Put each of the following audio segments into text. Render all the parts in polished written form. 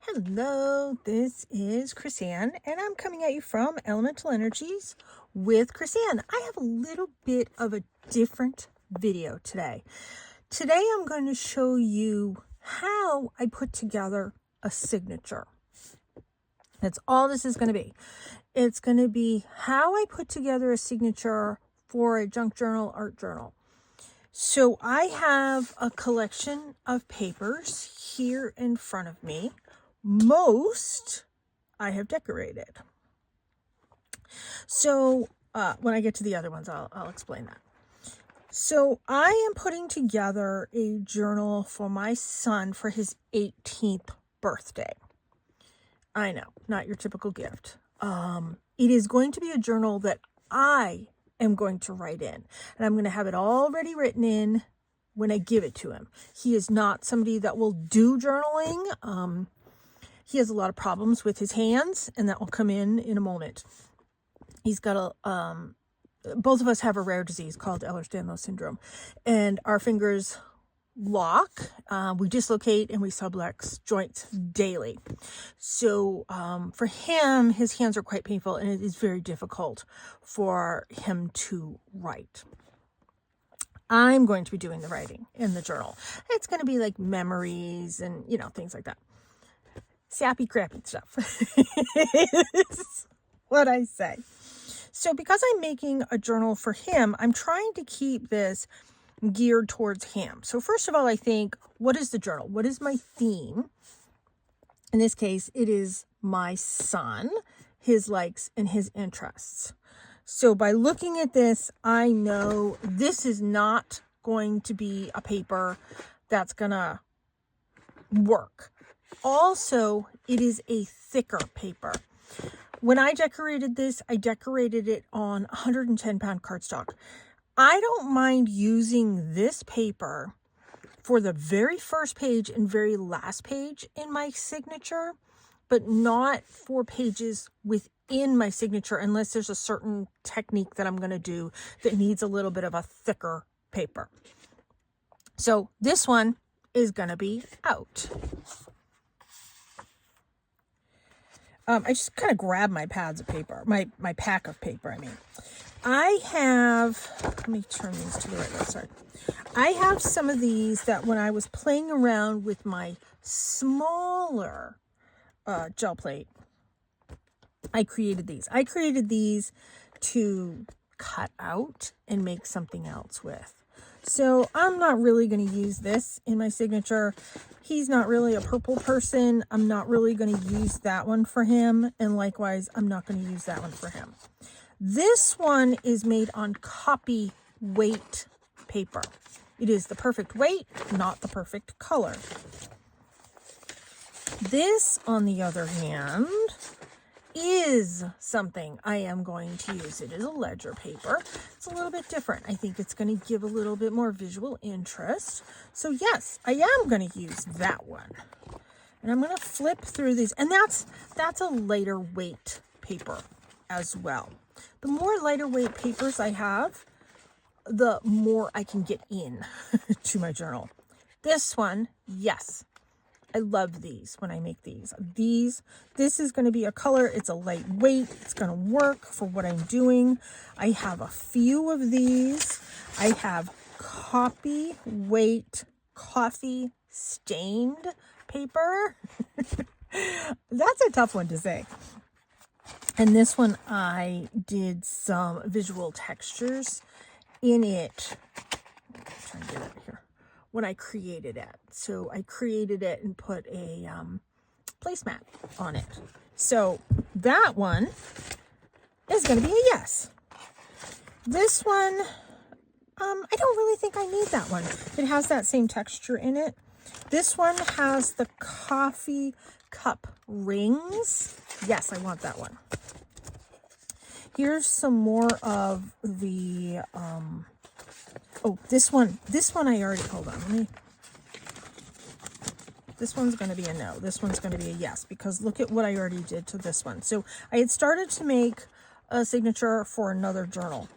Hello, this is Chrisanne, and I'm coming at you from Elemental Energies with Chrisanne. I have a little bit of a different video today. Today I'm going to show you how I put together a signature. That's all this is going to be. It's going to be how I put together a signature for a junk journal, art journal. So I have a collection of papers here in front of me. Most I have decorated. So when I get to the other ones, I'll explain that. So I am putting together a journal for my son for his 18th birthday. I know, not your typical gift. It is going to be a journal that I am going to write in, and I'm going to have it already written in when I give it to him. He is not somebody that will do journaling. He has a lot of problems with his hands, and that will come in a moment. He's got both of us have a rare disease called Ehlers-Danlos syndrome, and our fingers lock, we dislocate, and we sublux joints daily. So for him, his hands are quite painful, and it is very difficult for him to write. I'm going to be doing the writing in the journal. It's going to be like memories and, things like that. Sappy, crappy stuff is what I say. So because I'm making a journal for him, I'm trying to keep this geared towards him. So first of all, I think, what is the journal? What is my theme? In this case, it is my son, his likes and his interests. So by looking at this, I know this is not going to be a paper that's gonna work. Also, it is a thicker paper. When I decorated this, I decorated it on 110 pound cardstock. I don't mind using this paper for the very first page and very last page in my signature, but not for pages within my signature unless there's a certain technique that I'm going to do that needs a little bit of a thicker paper. So this one is going to be out. I just kind of grabbed my pads of paper, my pack of paper, I mean. I have, let me turn these to the right side. I have some of these that when I was playing around with my smaller gel plate, I created these. I created these to cut out and make something else with. So I'm not really going to use this in my signature. He's not really a purple person. I'm not really going to use that one for him. And likewise, I'm not going to use that one for him. This one is made on copy weight paper. It is the perfect weight, not the perfect color. This, on the other hand, is something I am going to use. It is a ledger paper. It's a little bit different. I think it's going to give a little bit more visual interest. So yes, I am going to use that one. And I'm going to flip through these. And that's a lighter weight paper as well. The more lighter weight papers I have, the more I can get in to my journal. This one, yes. I love these when I make these. This is going to be a color. It's a lightweight. It's going to work for what I'm doing. I have a few of these. I have copy weight coffee stained paper. That's a tough one to say. And this one, I did some visual textures in it. I'm trying to get it here. When I created it. So I created it and put a placemat on it. So that one is going to be a yes. This one, I don't really think I need that one. It has that same texture in it. This one has the coffee cup rings. Yes, I want that one. Here's some more of the, this one I already, hold on, this one's going to be a no. This one's going to be a yes, because look at what I already did to this one. So I had started to make a signature for another journal,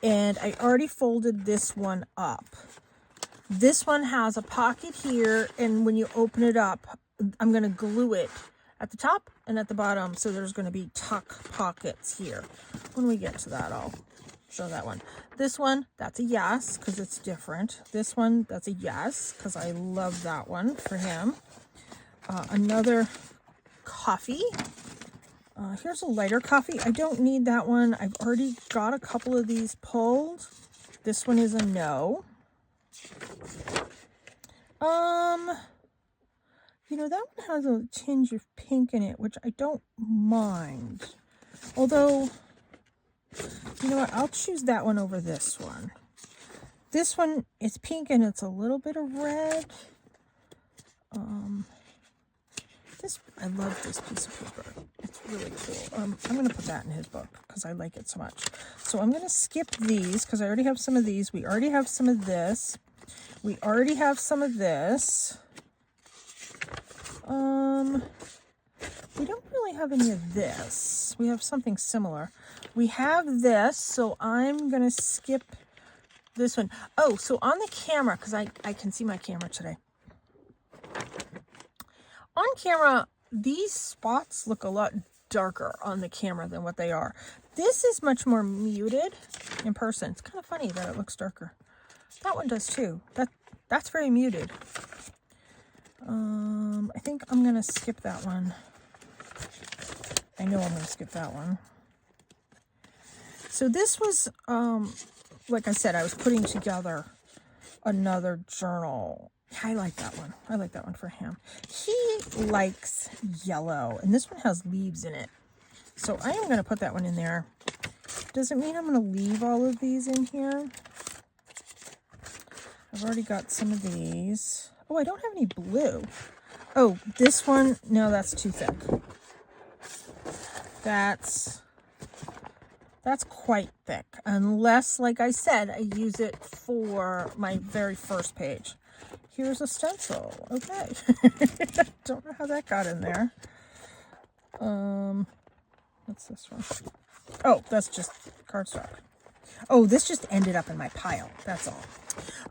and I already folded this one up. This one has a pocket here, and when you open it up, I'm going to glue it at the top and at the bottom, so there's going to be tuck pockets here. When we get to that, I'll show that one. This one, that's a yes, because it's different. This one, that's a yes, because I love that one for him. Another coffee. Here's a lighter coffee. I don't need that one. I've already got a couple of these pulled. This one is a no. You know, that one has a tinge of pink in it, which I don't mind. Although, you know what? I'll choose that one over this one. This one is pink and it's a little bit of red. I love this piece of paper. It's really cool. I'm going to put that in his book because I like it so much. So I'm going to skip these because I already have some of these. We already have some of this. We already have some of this. We don't really have any of this. We have something similar. We have this, so I'm going to skip this one. Oh, so on the camera, because I can see my camera today. On camera, these spots look a lot darker on the camera than what they are. This is much more muted in person. It's kind of funny that it looks darker. That one does too. That's very muted. I think I'm going to skip that one. I know I'm going to skip that one. So this was, like I said, I was putting together another journal. I like that one. I like that one for him. He likes yellow, and this one has leaves in it. So I am going to put that one in there. Doesn't mean I'm going to leave all of these in here. I've already got some of these. Oh, I don't have any blue. Oh, this one, no, that's too thick. That's quite thick. Unless, like I said, I use it for my very first page. Here's a stencil. Okay. Don't know how that got in there. What's this one? Oh, that's just cardstock. Oh, this just ended up in my pile. That's all.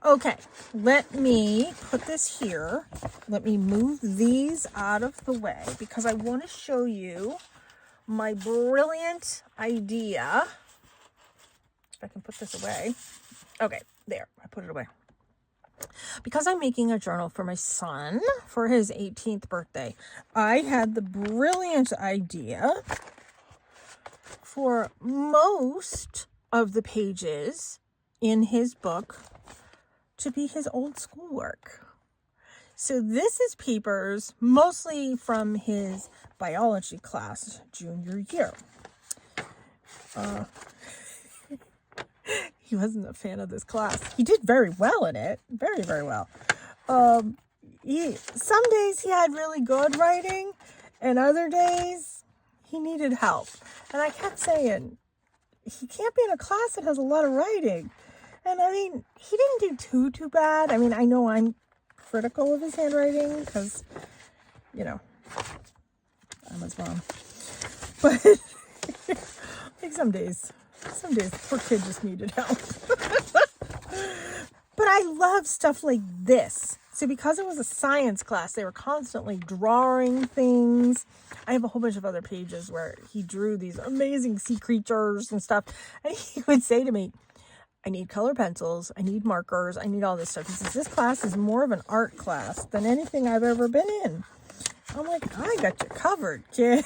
Okay, let me put this here. Let me move these out of the way because I want to show you my brilliant idea. If I can put this away. Okay, there. I put it away. Because I'm making a journal for my son for his 18th birthday, I had the brilliant idea for most of the pages in his book to be his old schoolwork. So this is papers mostly from his biology class junior year. He wasn't a fan of this class. He did very well in it. Very, very well. Some days he had really good writing, and other days he needed help. And I kept saying, he can't be in a class that has a lot of writing. And I mean, he didn't do too bad. I mean, I know I'm critical of his handwriting because, you know, I'm his mom. But like some days the poor kid just needed help. But I love stuff like this. So because it was a science class, they were constantly drawing things. I have a whole bunch of other pages where he drew these amazing sea creatures and stuff. And he would say to me, I need color pencils, I need markers, I need all this stuff. He says, this class is more of an art class than anything I've ever been in. I'm like, I got you covered, kid.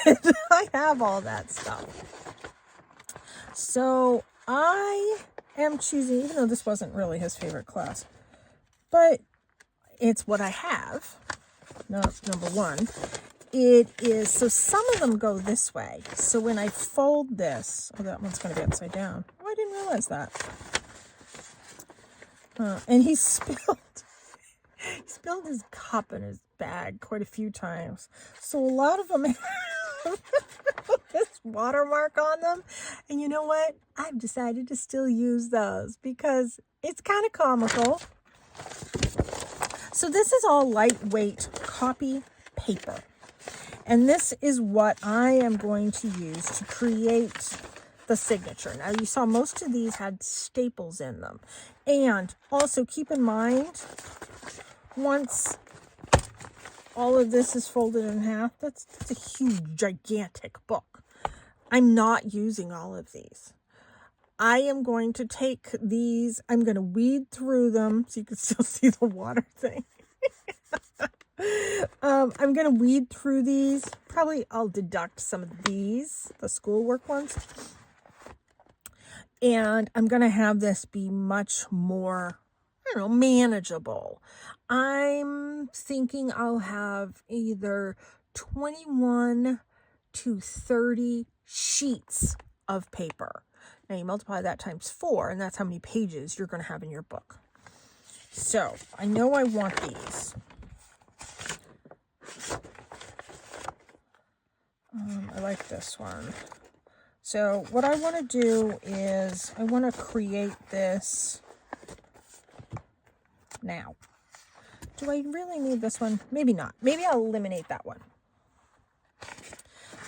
I have all that stuff. So I am choosing, even though this wasn't really his favorite class, but it's what I have. No, number one. It is, so some of them go this way. So when I fold this, oh, that one's going to be upside down. Oh, I didn't realize that. And he spilled his cup in his bag quite a few times. So a lot of them have this watermark on them. And you know what? I've decided to still use those because it's kind of comical. So this is all lightweight copy paper. And this is what I am going to use to create the signature. Now you saw most of these had staples in them. And also keep in mind, once all of this is folded in half. That's a huge, gigantic book. I'm not using all of these. I am going to take these, I'm going to weed through them so you can still see the water thing. I'm going to weed through these. Probably I'll deduct some of these, the schoolwork ones. And I'm going to have this be much more, I don't know, manageable. I'm thinking I'll have either 21 to 30 sheets of paper. Now you multiply that times 4, and that's how many pages you're going to have in your book. So I know I want these. I like this one. So what I want to do is I want to create this now. Do I really need this one? Maybe not. Maybe I'll eliminate that one.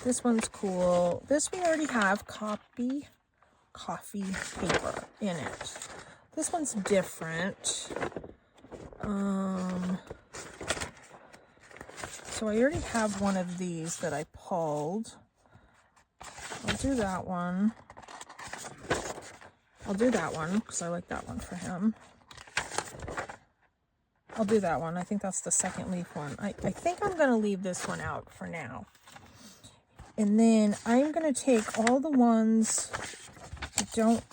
This one's cool. This we already have coffee paper in it. This one's different. So I already have one of these that I pulled. I'll do that one. I'll do that one because I like that one for him. I'll do that one. I think that's the second leaf one. I think I'm going to leave this one out for now. And then I'm going to take all the ones that don't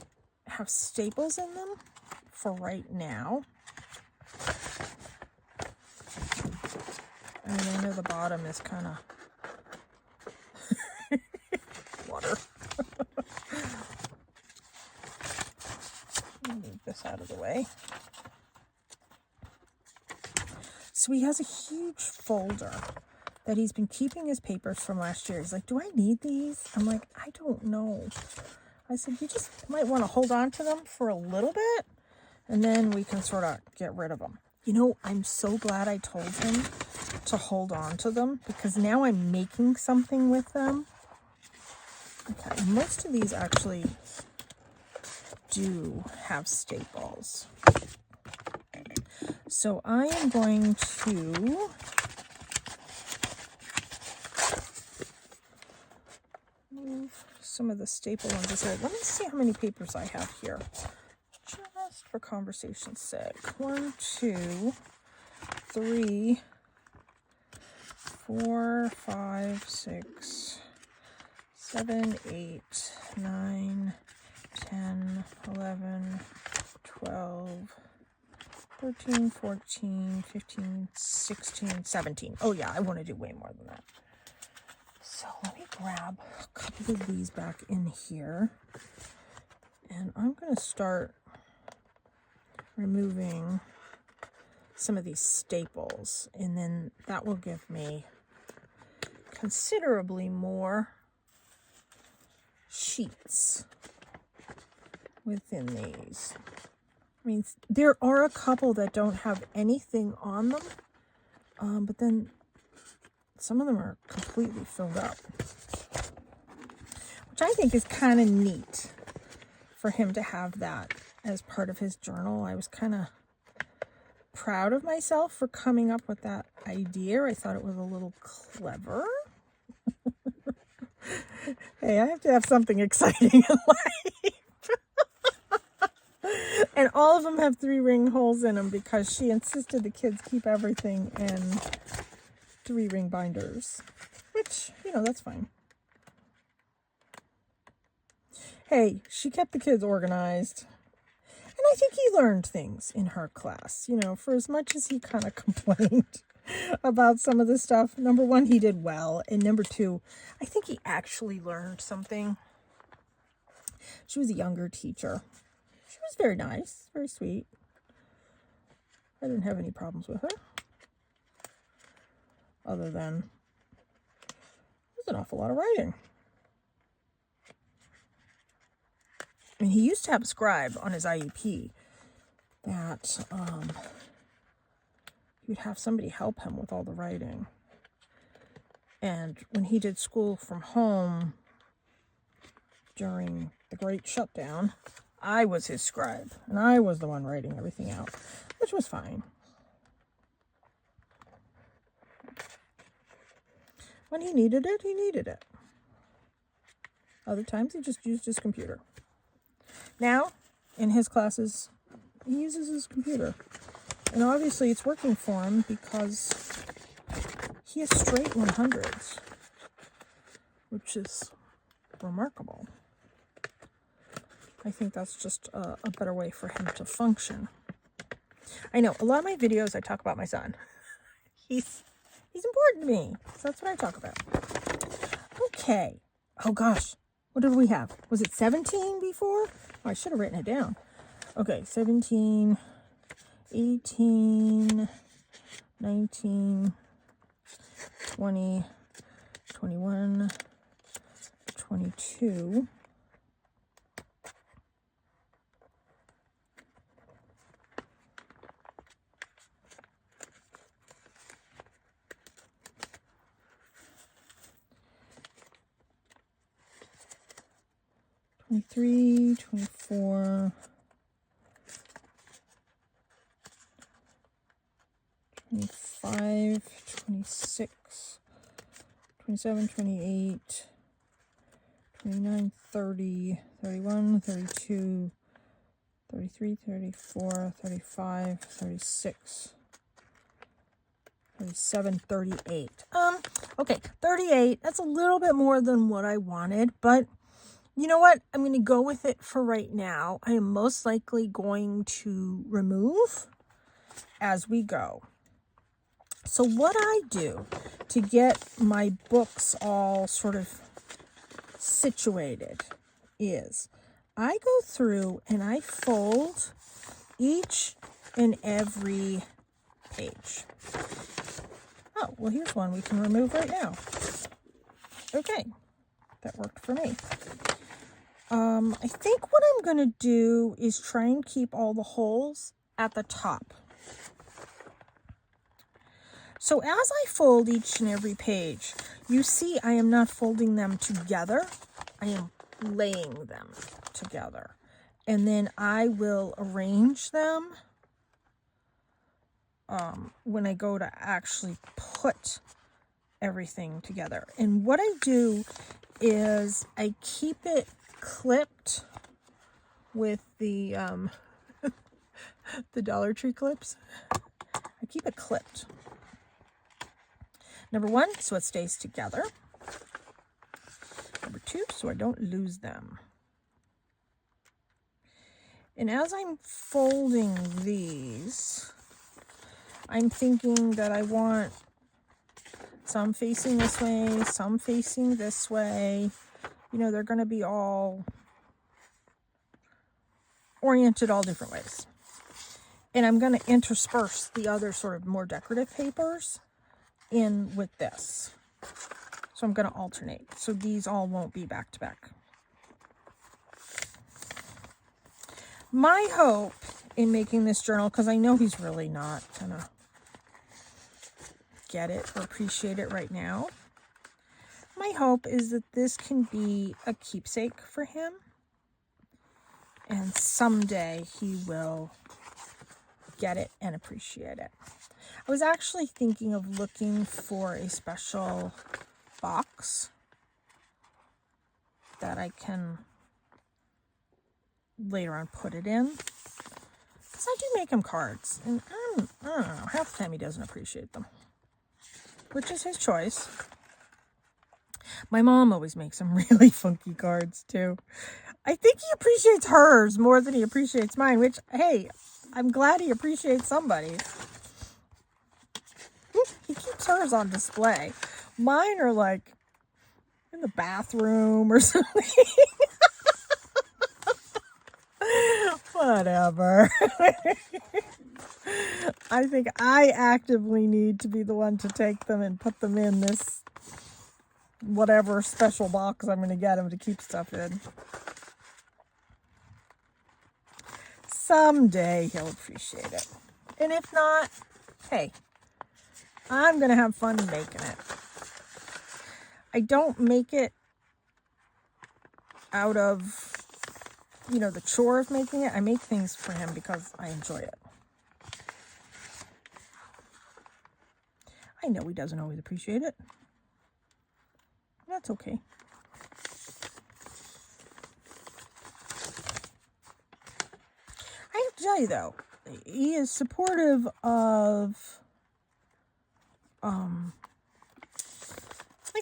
have staples in them for right now. And I know the bottom is kind of water. Move this out of the way. So he has a huge folder that he's been keeping his papers from last year. He's like, do I need these? I'm like, I don't know. I said, you just might want to hold on to them for a little bit, and then we can sort of get rid of them. You know, I'm so glad I told him to hold on to them, because now I'm making something with them. Okay, most of these actually do have staples. So I am going to move some of the staple ones aside. Let me see how many papers I have here, just for conversation's sake. 1, 2, 3, 4, 5, 6, 7, 8, 9, 10, 11, 12, 13, 14, 15, 16, 17. Oh yeah, I want to do way more than that. So let me grab a couple of these back in here. And I'm going to start removing some of these staples. And then that will give me considerably more sheets within these. I mean, there are a couple that don't have anything on them, but then some of them are completely filled up, which I think is kind of neat for him to have that as part of his journal. I was kind of proud of myself for coming up with that idea. I thought it was a little clever. Hey, I have to have something exciting in life. And all of them have 3-ring holes in them because she insisted the kids keep everything in 3-ring binders, which, you know, that's fine. Hey, she kept the kids organized. And I think he learned things in her class, you know, for as much as he kind of complained about some of the stuff. Number one, he did well. And number two, I think he actually learned something. She was a younger teacher. She was very nice, very sweet. I didn't have any problems with her. Other than, there's an awful lot of writing. I mean, he used to have a scribe on his IEP that he would have somebody help him with all the writing. And when he did school from home during the Great Shutdown, I was his scribe, and I was the one writing everything out, which was fine. When he needed it, he needed it. Other times, he just used his computer. Now, in his classes, he uses his computer. And obviously, it's working for him because he has straight 100s, which is remarkable. I think that's just a better way for him to function. I know, a lot of my videos, I talk about my son. He's important to me, so that's what I talk about. Okay. Oh, gosh. What did we have? Was it 17 before? Oh, I should have written it down. Okay, 17, 18, 19, 20, 21, 22. 23, 24, 25, 26, 27, 28, 29, 30, 31, 32, 33, 34, 35, 36, 37, 38. Okay, 38. That's a little bit more than what I wanted, but you know what? I'm going to go with it for right now. I am most likely going to remove as we go. So what I do to get my books all sort of situated is I go through and I fold each and every page. Oh, well, here's one we can remove right now. Okay, that worked for me. I think what I'm going to do is try and keep all the holes at the top. So as I fold each and every page, you see I am not folding them together. I am laying them together. And then I will arrange them when I go to actually put everything together. And what I do is I keep it clipped with the the Dollar Tree clips. I keep it clipped. Number one, so it stays together. Number two, so I don't lose them. And as I'm folding these, I'm thinking that I want some facing this way, some facing this way. You know, they're going to be all oriented all different ways. And I'm going to intersperse the other sort of more decorative papers in with this. So I'm going to alternate. So these all won't be back to back. My hope in making this journal, because I know he's really not going to get it or appreciate it right now. My hope is that this can be a keepsake for him. And someday he will get it and appreciate it. I was actually thinking of looking for a special box that I can later on put it in. Because I do make him cards. And I don't know, half the time he doesn't appreciate them. Which is his choice. My mom always makes some really funky cards too. I think he appreciates hers more than he appreciates mine, which, hey, I'm glad he appreciates somebody. He keeps hers on display. Mine are like in the bathroom or something. Whatever. I think I actively need to be the one to take them and put them in this whatever special box I'm going to get him to keep stuff in. Someday he'll appreciate it. And if not, hey, I'm going to have fun making it. I don't make it out of, you know, the chore of making it. I make things for him because I enjoy it. I know he doesn't always appreciate it. That's okay. I have to tell you though, he is supportive of, like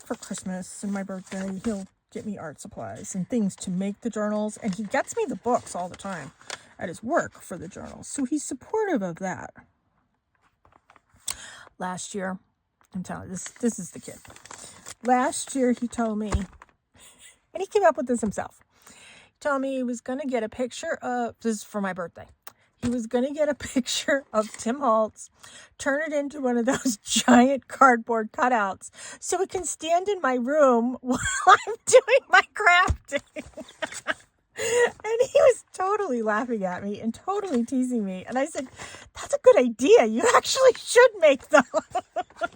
for Christmas and my birthday, he'll get me art supplies and things to make the journals, and he gets me the books all the time at his work for the journals. So he's supportive of that. Last year, I'm telling you, this is the kid. Last year he told me, and he came up with this himself. He told me he was going to get a picture of, this is for my birthday. He was going to get a picture of Tim Holtz, turn it into one of those giant cardboard cutouts so it can stand in my room while I'm doing my crafting. And he was totally laughing at me and totally teasing me. And I said, that's a good idea. You actually should make those. I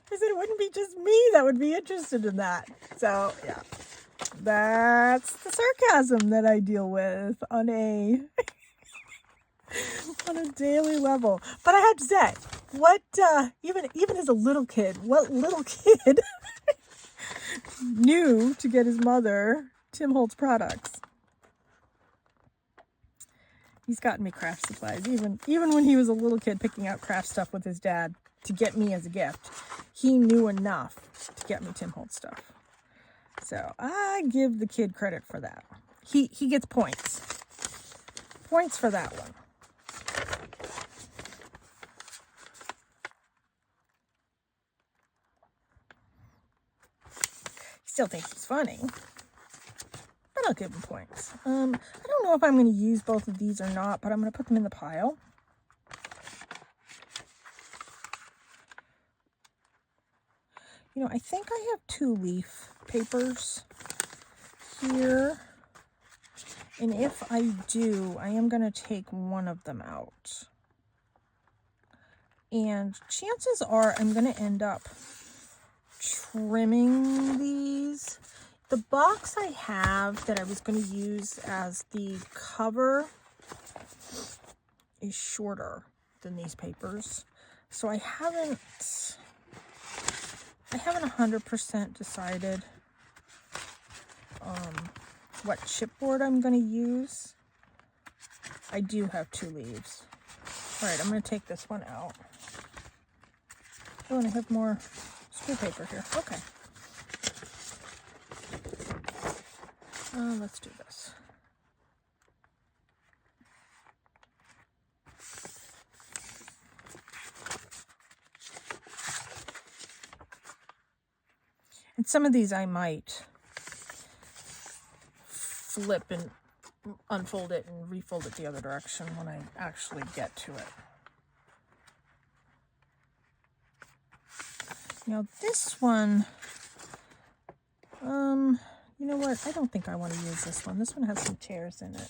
said, it wouldn't be just me that would be interested in that. So, yeah, that's the sarcasm that I deal with on a daily level. But I have to say, what, even as a little kid, what little kid knew to get his mother Tim Holtz products? He's gotten me craft supplies, even when he was a little kid picking out craft stuff with his dad to get me as a gift. He knew enough to get me Tim Holtz stuff. So I give the kid credit for that. He gets points. Points for that one. He still thinks he's funny. But I'll give him points. I don't know if I'm going to use both of these or not, but I'm going to put them in the pile. You know, I think I have 2 leaf papers here. And if I do, I am going to take one of them out. And chances are I'm going to end up trimming these. The box I have that I was going to use as the cover is shorter than these papers. So I haven't 100% decided what chipboard I'm going to use. I do have 2 leaves. All right, I'm going to take this one out. Oh, and I have more screw paper here. Okay. Let's do this. And some of these I might flip and unfold it and refold it the other direction when I actually get to it. Now this one, you know what? I don't think I want to use this one. This one has some tears in it.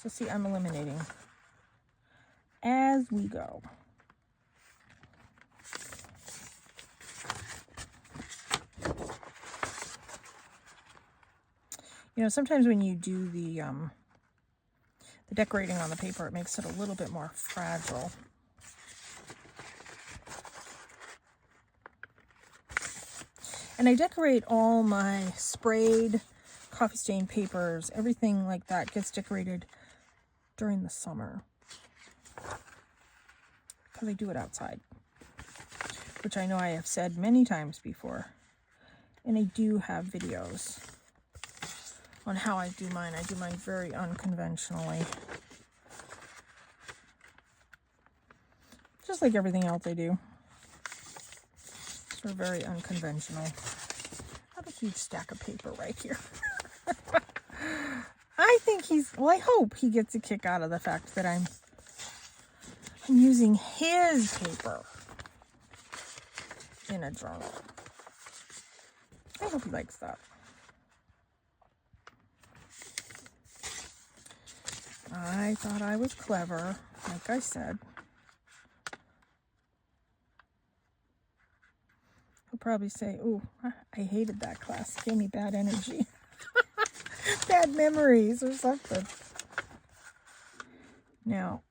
So see, I'm eliminating as we go. You know, sometimes when you do the decorating on the paper, it makes it a little bit more fragile. And I decorate all my sprayed coffee stain papers, everything like that gets decorated during the summer. Because I do it outside. Which I know I have said many times before. And I do have videos on how I do mine. I do mine very unconventionally. Just like everything else I do. They're very unconventional. I have a huge stack of paper right here. I think well, I hope he gets a kick out of the fact that I'm using his paper in a journal. I hope he likes that. I thought I was clever, like I said. He'll probably say, "Ooh, I hated that class. It gave me bad energy." Bad memories or something. Now,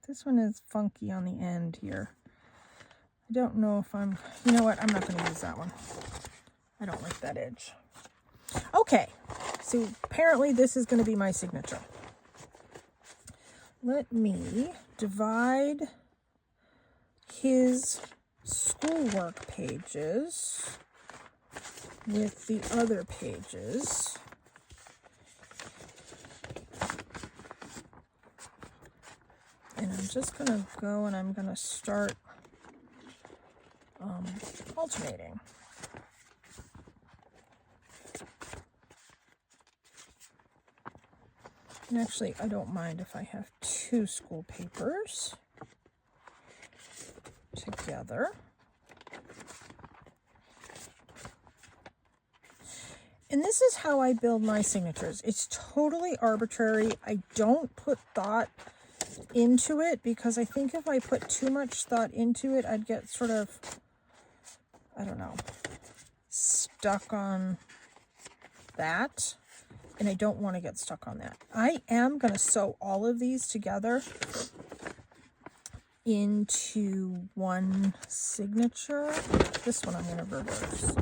this one is funky on the end here. I don't know if I'm, you know what, I'm not going to use that one. I don't like that edge. Okay, so apparently this is going to be my signature. Let me divide his schoolwork pages with the other pages. And I'm just going to go and I'm going to start alternating. And actually, I don't mind if I have two school papers together. And this is how I build my signatures. It's totally arbitrary. I don't put thought into it because I think if I put too much thought into it, I'd get sort of, I don't know, stuck on that. And I don't want to get stuck on that. I am going to sew all of these together into one signature. This one I'm going to reverse.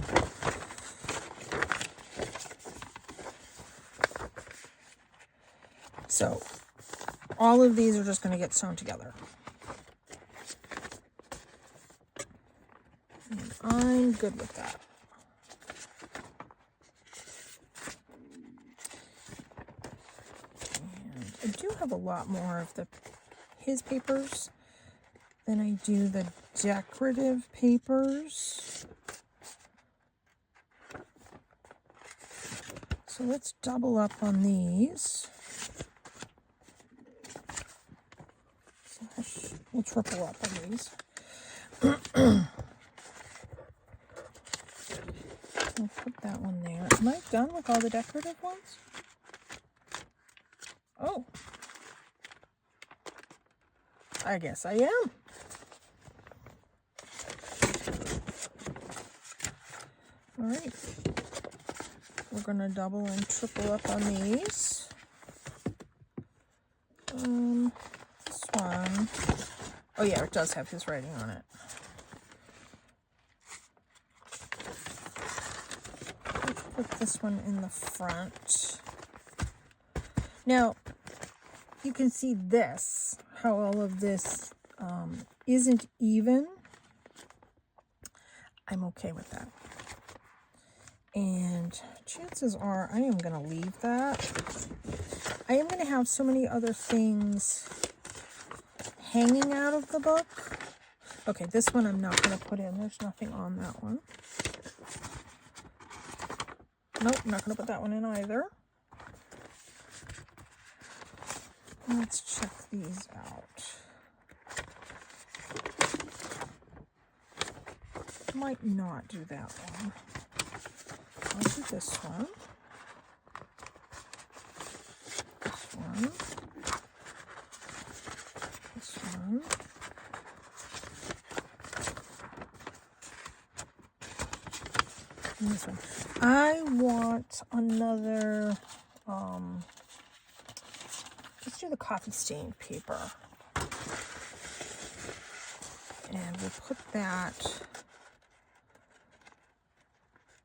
So all of these are just going to get sewn together. And I'm good with that. And I do have a lot more of his papers than I do the decorative papers. So let's double up on these. We'll triple up on these. We'll put that one there. Am I done with all the decorative ones? Oh. I guess I am. All right. We're going to double and triple up on these. This one. Oh yeah, it does have his writing on it. Let's put this one in the front. Now, you can see this, how all of this isn't even. I'm okay with that. And chances are I am going to leave that. I am going to have so many other things hanging out of the book. Okay, this one I'm not going to put in. There's nothing on that one. Nope, I'm not going to put that one in either. Let's check these out. Might not do that one. I'll do this one. This one. This one. And this one. I want another, let's do the coffee stained paper. And we'll put that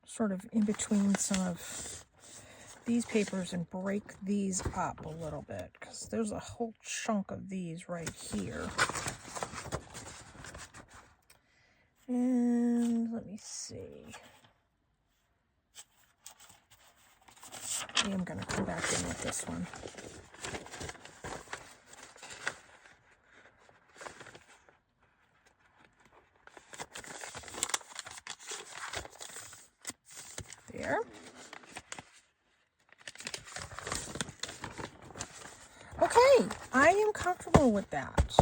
sort of in between some of these papers and break these up a little bit because there's a whole chunk of these right here. And let me see. I am going to come back in with this one. There. Okay, I am comfortable with that.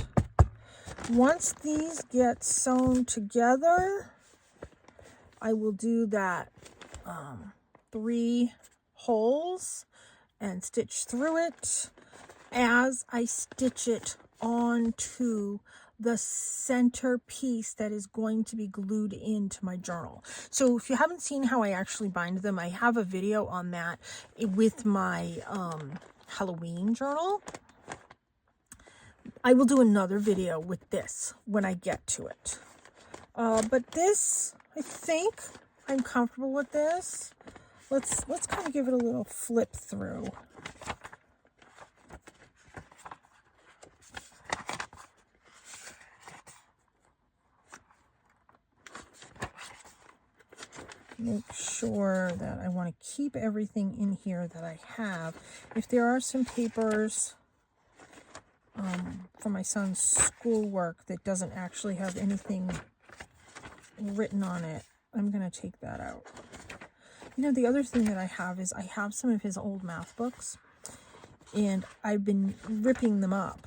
Once these get sewn together, I will do that 3 holes and stitch through it as I stitch it onto the center piece that is going to be glued into my journal. So if you haven't seen how I actually bind them, I have a video on that with my Halloween journal. I will do another video with this when I get to it. But this, I think I'm comfortable with this. Let's kind of give it a little flip through. Make sure that I want to keep everything in here that I have. If there are some papers for my son's schoolwork that doesn't actually have anything written on it, I'm going to take that out. You know, the other thing that I have is I have some of his old math books, and I've been ripping them up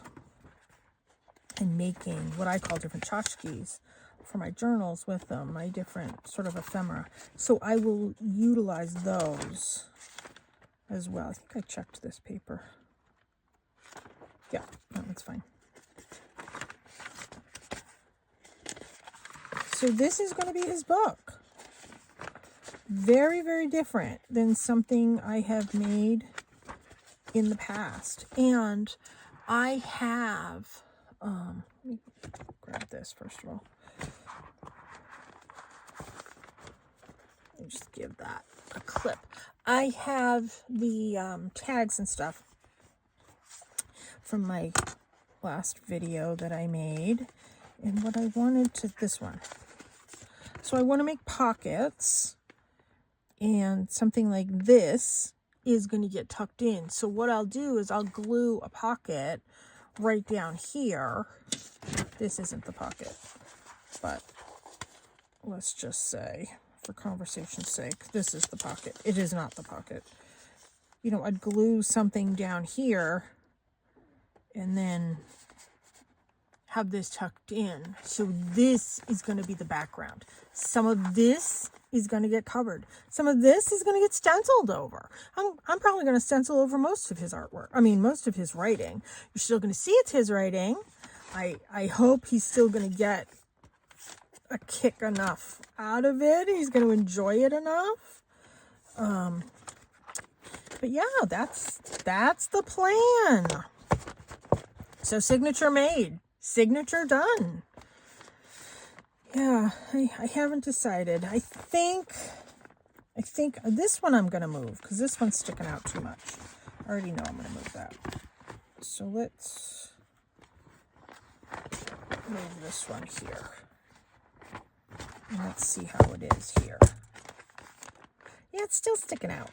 and making what I call different tchotchkes for my journals with them, my different sort of ephemera. So I will utilize those as well. I think I checked this paper. Yeah, that one's fine. So this is going to be his book. Very, very different than something I have made in the past. And I have, let me grab this first of all. Let me just give that a clip. I have the tags and stuff from my last video that I made. And what I wanted to, this one. So I want to make pockets. And something like this is going to get tucked in. So what I'll do is I'll glue a pocket right down here. This isn't the pocket, but let's just say, for conversation's sake, this is the pocket. It is not the pocket. You know, I'd glue something down here and then have this tucked in. So this is going to be the background. Some of this is going to get covered. Some of this is going to get stenciled over. I'm probably going to stencil over most of his artwork. I mean, most of his writing. You're still going to see it's his writing. I hope he's still going to get a kick enough out of it. He's going to enjoy it enough. But yeah, that's the plan. So signature made. Signature done. Yeah, I haven't decided. I think this one I'm going to move because this one's sticking out too much. I already know I'm going to move that. So let's move this one here. And let's see how it is here. Yeah, it's still sticking out.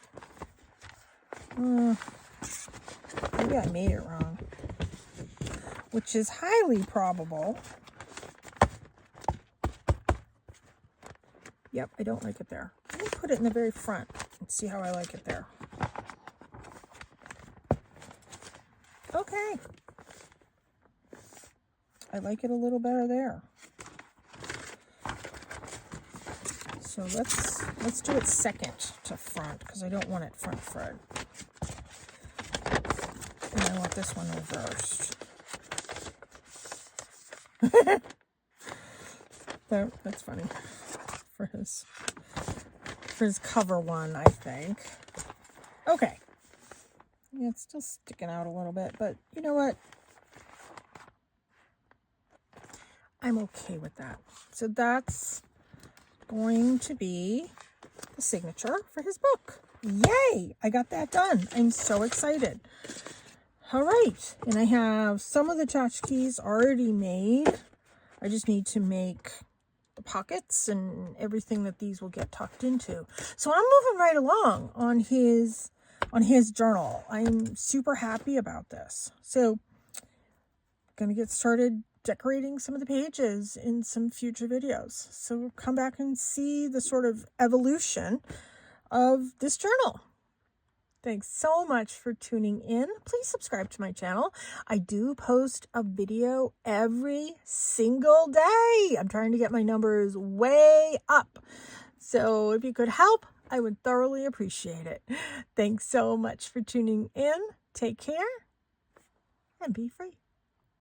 Maybe I made it wrong, which is highly probable. Yep, I don't like it there. Let me put it in the very front and see how I like it there. Okay. I like it a little better there. So let's do it second to front because I don't want it front. And I want this one reversed. That's funny. For his cover one, I think. Okay. Yeah, it's still sticking out a little bit, but you know what? I'm okay with that. So that's going to be the signature for his book. Yay! I got that done. I'm so excited. All right. And I have some of the tchotchkes already made. I just need to make the pockets and everything that these will get tucked into. So I'm moving right along on his journal. I'm super happy about this. So I'm going to get started decorating some of the pages in some future videos. So come back and see the sort of evolution of this journal. Thanks so much for tuning in. Please subscribe to my channel. I do post a video every single day. I'm trying to get my numbers way up. So if you could help, I would thoroughly appreciate it. Thanks so much for tuning in. Take care and be free.